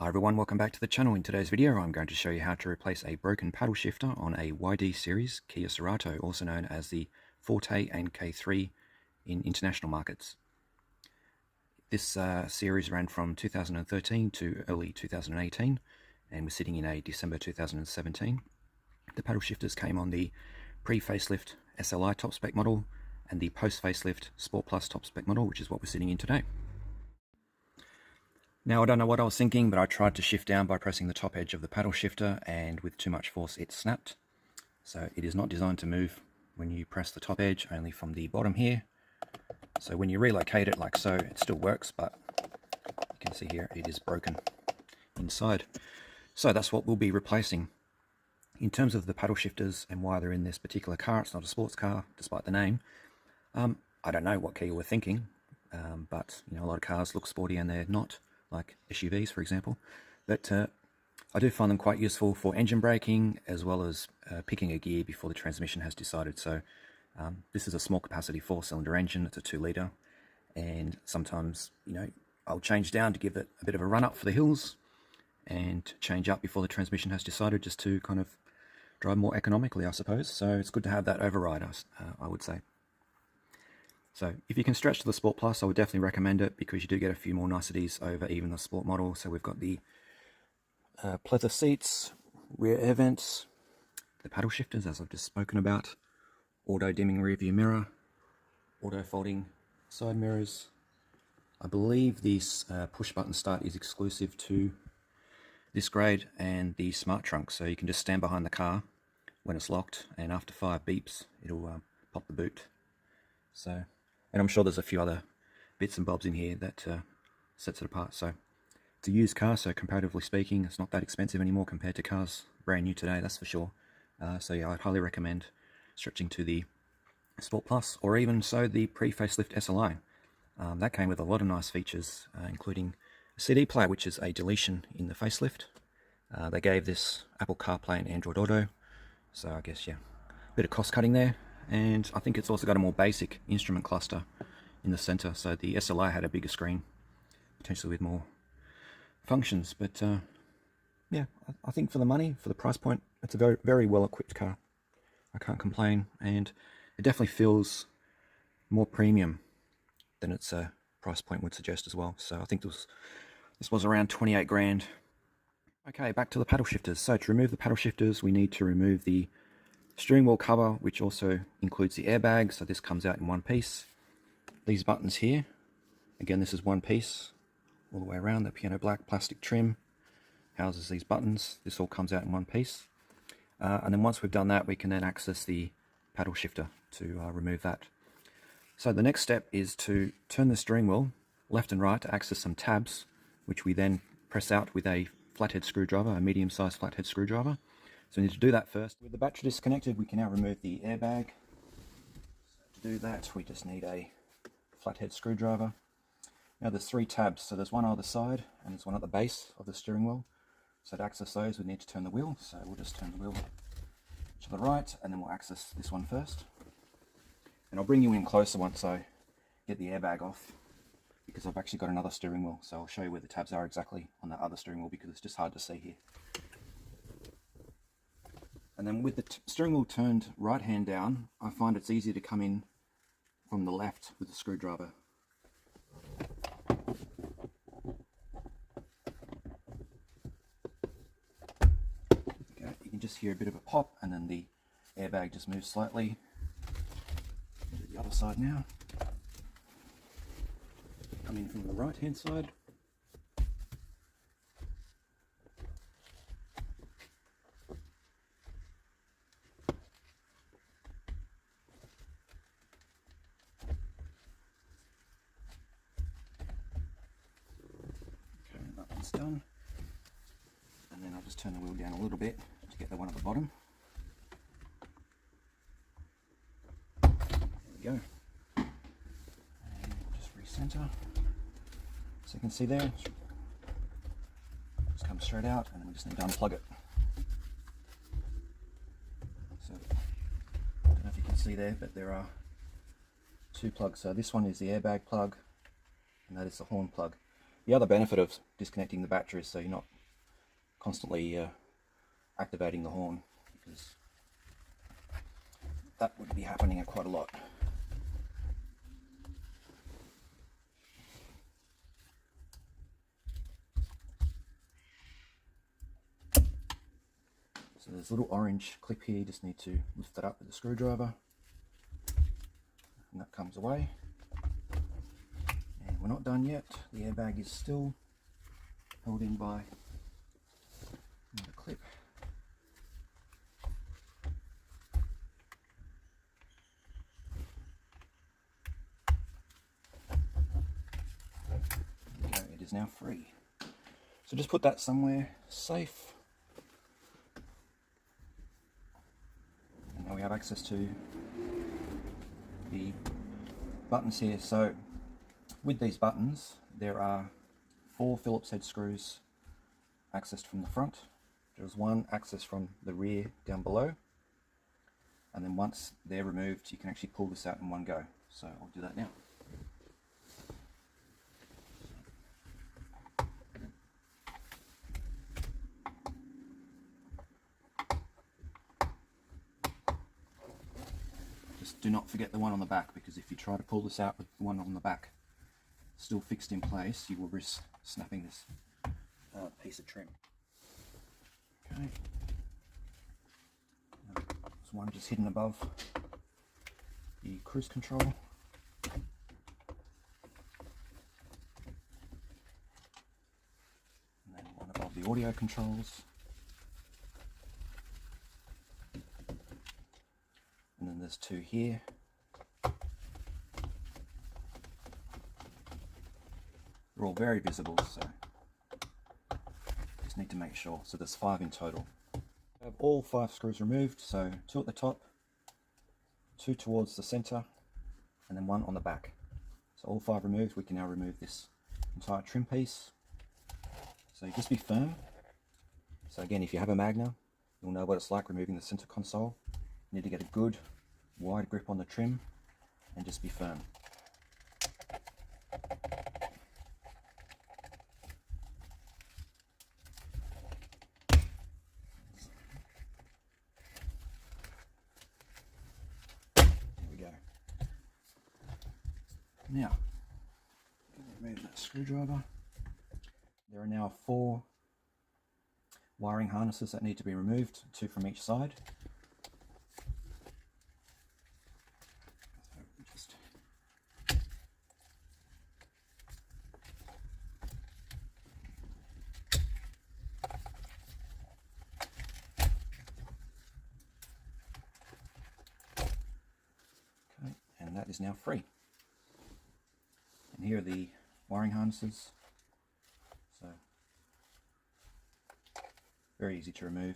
Hi everyone, welcome back to the channel. In today's video I'm going to show you how to replace a broken paddle shifter on a YD series Kia Cerato, also known as the Forte and K3 in international markets. This series ran from 2013 to early 2018 and we're sitting in a December 2017. The paddle shifters came on the pre-facelift SLI top spec model and the post-facelift Sport Plus top spec model, which is what we're sitting in today. Now, I don't know what I was thinking, but I tried to shift down by pressing the top edge of the paddle shifter, and with too much force it snapped. So it is not designed to move when you press the top edge, only from the bottom here. So when you relocate it like so, it still works, but you can see here it is broken inside. So that's what we'll be replacing. In terms of the paddle shifters and why they're in this particular car, it's not a sports car, despite the name. I don't know what Kia were thinking, but you know, a lot of cars look sporty and they're not, like SUVs for example, but I do find them quite useful for engine braking as well as picking a gear before the transmission has decided. So this is a small capacity 4-cylinder engine, it's a 2-litre, and sometimes, you know, I'll change down to give it a bit of a run up for the hills and change up before the transmission has decided, just to kind of drive more economically, I suppose. So it's good to have that override, I would say. So if you can stretch to the Sport Plus, I would definitely recommend it, because you do get a few more niceties over even the Sport model. So we've got the pleather seats, rear air vents, the paddle shifters as I've just spoken about, auto dimming rear view mirror, auto folding side mirrors. I believe this push button start is exclusive to this grade and the smart trunk, so you can just stand behind the car when it's locked, and after 5 beeps it'll pop the boot. So, and I'm sure there's a few other bits and bobs in here that sets it apart. So it's a used car, so comparatively speaking it's not that expensive anymore compared to cars brand new today, that's for sure. So yeah, I'd highly recommend stretching to the Sport Plus, or even so the pre-facelift SLI. That came with a lot of nice features, including a CD player, which is a deletion in the facelift. They gave this Apple CarPlay and Android Auto, so I guess, yeah, a bit of cost cutting there. And I think it's also got a more basic instrument cluster in the center, so the SLI had a bigger screen, potentially with more functions. But yeah, I think for the money, for the price point, it's a very, very well equipped car. I can't complain, and it definitely feels more premium than its price point would suggest as well. So I think this was around 28 grand. Okay, back to the paddle shifters. So to remove the paddle shifters, we need to remove the steering wheel cover, which also includes the airbag, so this comes out in one piece. These buttons here, again, this is one piece all the way around. The piano black plastic trim houses these buttons. This all comes out in one piece. And then once we've done that, we can then access the paddle shifter to remove that. So the next step is to turn the steering wheel left and right to access some tabs, which we then press out with a flathead screwdriver, a medium-sized flathead screwdriver. So we need to do that first. With the battery disconnected, we can now remove the airbag. To do that, we just need a flathead screwdriver. Now there's 3 tabs, so there's one either side and there's one at the base of the steering wheel. So to access those, we need to turn the wheel. So we'll just turn the wheel to the right, and then we'll access this one first. And I'll bring you in closer once I get the airbag off, because I've actually got another steering wheel. So I'll show you where the tabs are exactly on that other steering wheel, because it's just hard to see here. And then with the steering wheel turned right hand down, I find it's easier to come in from the left with the screwdriver. Okay, you can just hear a bit of a pop, and then the airbag just moves slightly. Do the other side now. Come in from the right hand side. Done, and then I'll just turn the wheel down a little bit to get the one at the bottom. There we go, and just recenter, so you can see there, just comes straight out, and then we just need to unplug it. So I don't know if you can see there, but there are 2 plugs. So this one is the airbag plug, and that is the horn plug. The other benefit of disconnecting the battery is so you're not constantly activating the horn, because that would be happening quite a lot. So there's a little orange clip here, you just need to lift that up with a screwdriver, and that comes away. And we're not done yet, the airbag is still held in by another clip. There we go, it is now free. So just put that somewhere safe. And now we have access to the buttons here. So with these buttons, there are 4 Phillips head screws accessed from the front. There's one accessed from the rear down below. And then once they're removed, you can actually pull this out in one go. So I'll do that now. Just do not forget the one on the back, because if you try to pull this out with the one on the back still fixed in place, you will risk snapping this piece of trim. Okay. There's one just hidden above the cruise control. And then one above the audio controls. And then there's 2 here. They're all very visible, so just need to make sure. So there's 5 in total. I have all 5 screws removed, so 2 at the top, 2 towards the center, and then 1 on the back. So all 5 removed, we can now remove this entire trim piece. So just be firm. So again, if you have a Magna, you'll know what it's like removing the center console. You need to get a good wide grip on the trim and just be firm. There we go. Now, remove that screwdriver. There are now 4 wiring harnesses that need to be removed, 2 from each side. Okay, and that is now free. And here are the wiring harnesses. So very easy to remove.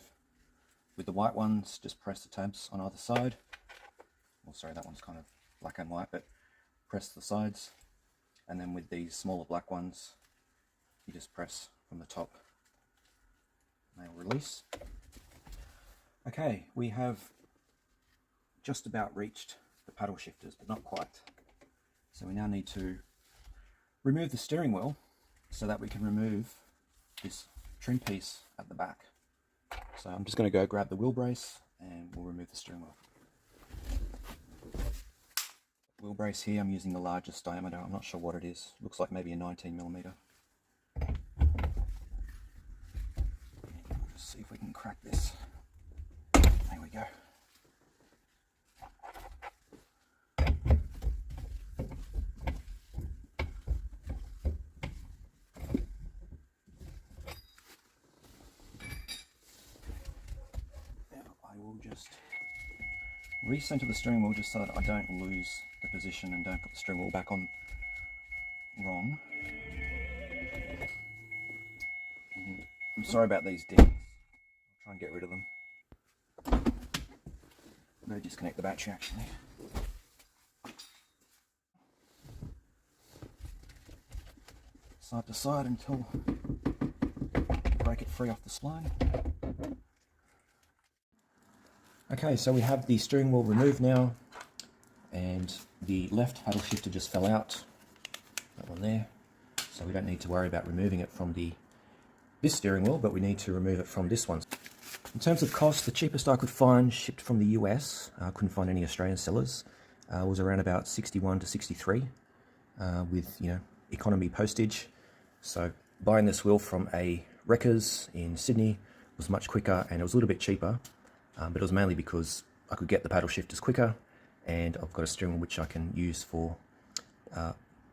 With the white ones, just press the tabs on either side. Well, sorry, that one's kind of black and white, but press the sides. And then with these smaller black ones, you just press from the top. They'll release. Okay, we have just about reached the paddle shifters, but not quite. So we now need to remove the steering wheel so that we can remove this trim piece at the back. So I'm just going to go grab the wheel brace and we'll remove the steering wheel. Wheel brace here, I'm using the largest diameter. I'm not sure what it is. Looks like maybe a 19mm. Let's see if we can crack this. There we go. Will just recenter the steering wheel just so that I don't lose the position and don't put the steering wheel back on wrong. And I'm sorry about these dings. I'll try and get rid of them. I'm going to disconnect the battery actually. Side to side until I break it free off the spline. Okay, so we have the steering wheel removed now, and the left paddle shifter just fell out, that one there. so we don't need to worry about removing it from this steering wheel, but we need to remove it from this one. In terms of cost, the cheapest I could find shipped from the US, I couldn't find any Australian sellers, was around about 61 to 63 with economy postage. So buying this wheel from a wreckers in Sydney was much quicker, and it was a little bit cheaper, but it was mainly because I could get the paddle shifters quicker, and I've got a steering wheel which I can use for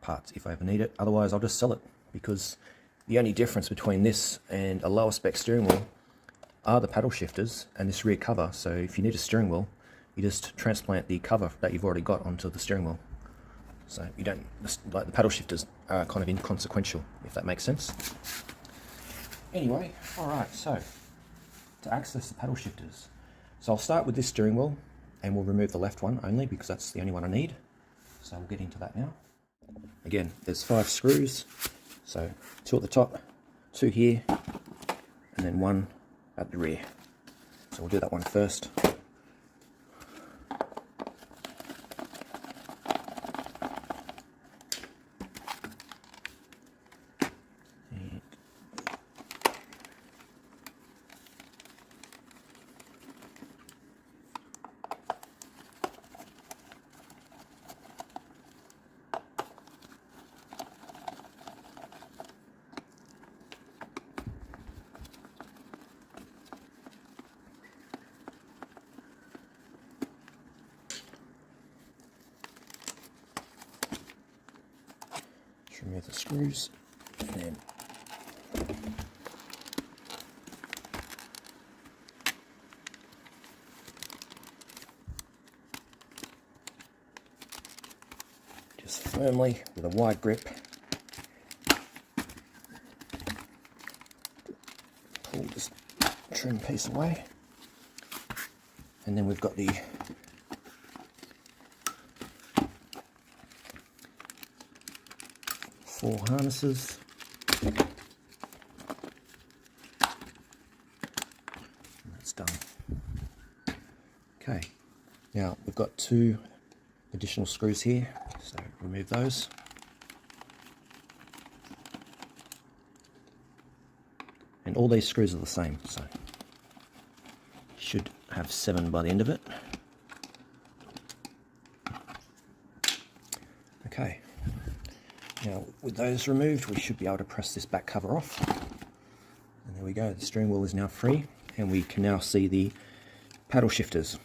parts if I ever need it. Otherwise I'll just sell it, because the only difference between this and a lower spec steering wheel are the paddle shifters and this rear cover. So if you need a steering wheel, you just transplant the cover that you've already got onto the steering wheel. So you don't, like, the paddle shifters are kind of inconsequential, if that makes sense. Anyway, alright, so to access the paddle shifters, so I'll start with this steering wheel and we'll remove the left one only because that's the only one I need. So we'll get into that now. Again, there's 5 screws, so 2 at the top, 2 here, and then 1 at the rear. So we'll do that one first. Remove the screws, and then just firmly with a wide grip pull this trim piece away, and then we've got the four harnesses. That's done. Okay, now we've got 2 additional screws here, so remove those. And all these screws are the same, so should have 7 by the end of it. Okay. Now, with those removed, we should be able to press this back cover off. And there we go, the steering wheel is now free, and we can now see the paddle shifters.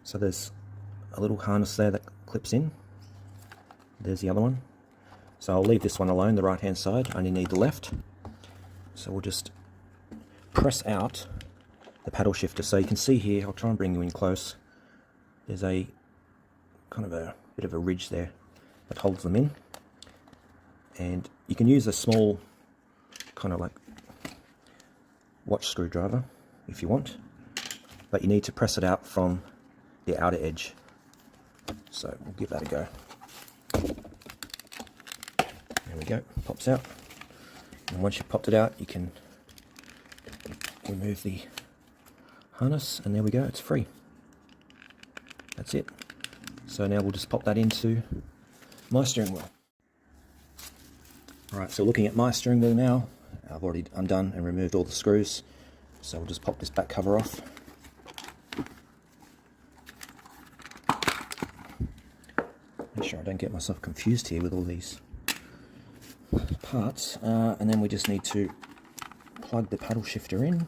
So there's a little harness there that clips in. There's the other one. So I'll leave this one alone, the right hand side, I only need the left. So we'll just press out the paddle shifter. So you can see here, I'll try and bring you in close, there's a kind of a bit of a ridge there that holds them in, and you can use a small kind of like watch screwdriver if you want, but you need to press it out from the outer edge. So we'll give that a go. There we go, pops out, and once you've popped it out you can remove the harness, and there we go, it's free. That's it. So now we'll just pop that into my steering wheel. Alright, so looking at my steering wheel now, I've already undone and removed all the screws. So we'll just pop this back cover off. Make sure I don't get myself confused here with all these parts. And then we just need to plug the paddle shifter in.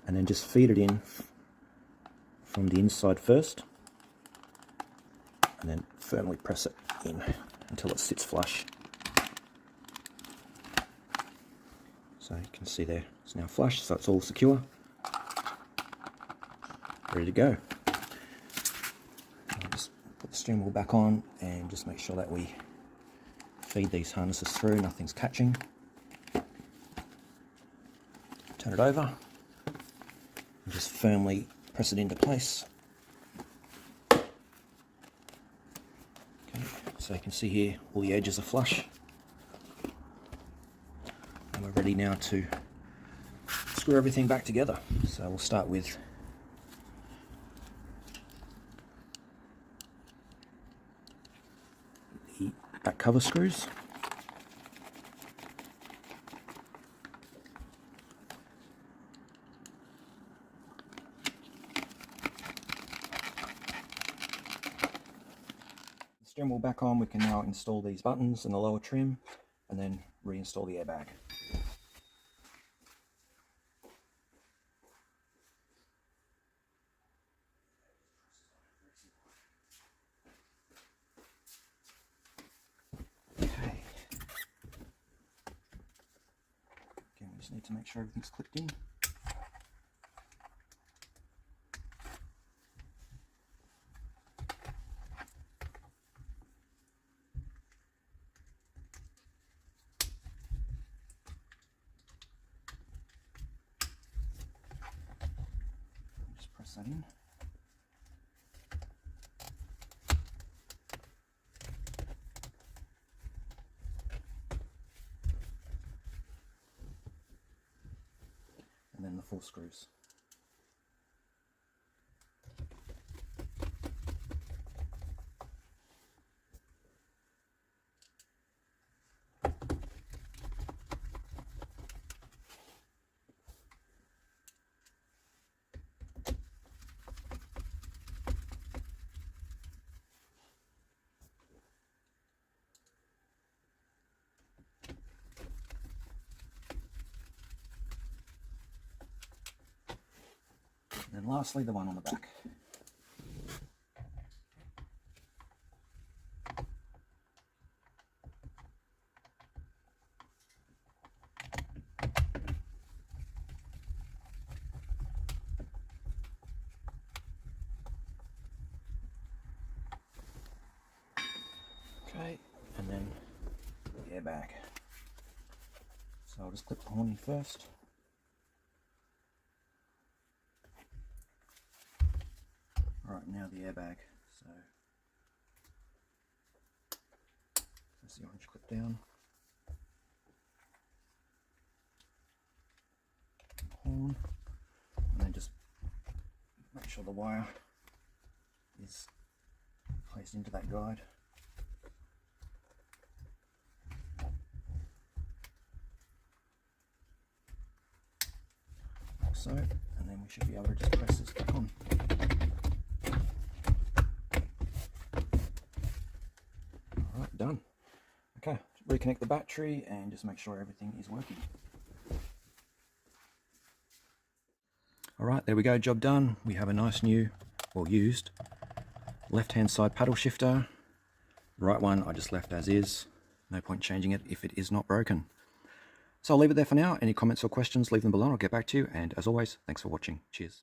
And then just feed it in from the inside first, and then firmly press it in until it sits flush. So you can see there, it's now flush, so it's all secure, ready to go. I'll just put the steering wheel back on and just make sure that we feed these harnesses through, nothing's catching. Turn it over. Just firmly press it into place. Okay, so you can see here all the edges are flush, and we're ready now to screw everything back together. So we'll start with back cover screws. The steering wheel back on, we can now install these buttons and the lower trim, and then reinstall the airbag. Okay. Again, we just need to make sure everything's clipped in. Just press that in. And then the 4 screws. And then lastly, the one on the back. Okay, and then the airbag. So I'll just clip the horn in first. Alright, now the airbag. So press the orange clip down. Horn. And then just make sure the wire is placed into that guide. Like so, and then we should be able to just press this back on. Alright, done. Okay, reconnect the battery and just make sure everything is working. Alright, there we go, job done. We have a nice new, or used, left-hand side paddle shifter. Right one I just left as is. No point changing it if it is not broken. So I'll leave it there for now. Any comments or questions, leave them below and I'll get back to you. And as always, thanks for watching. Cheers.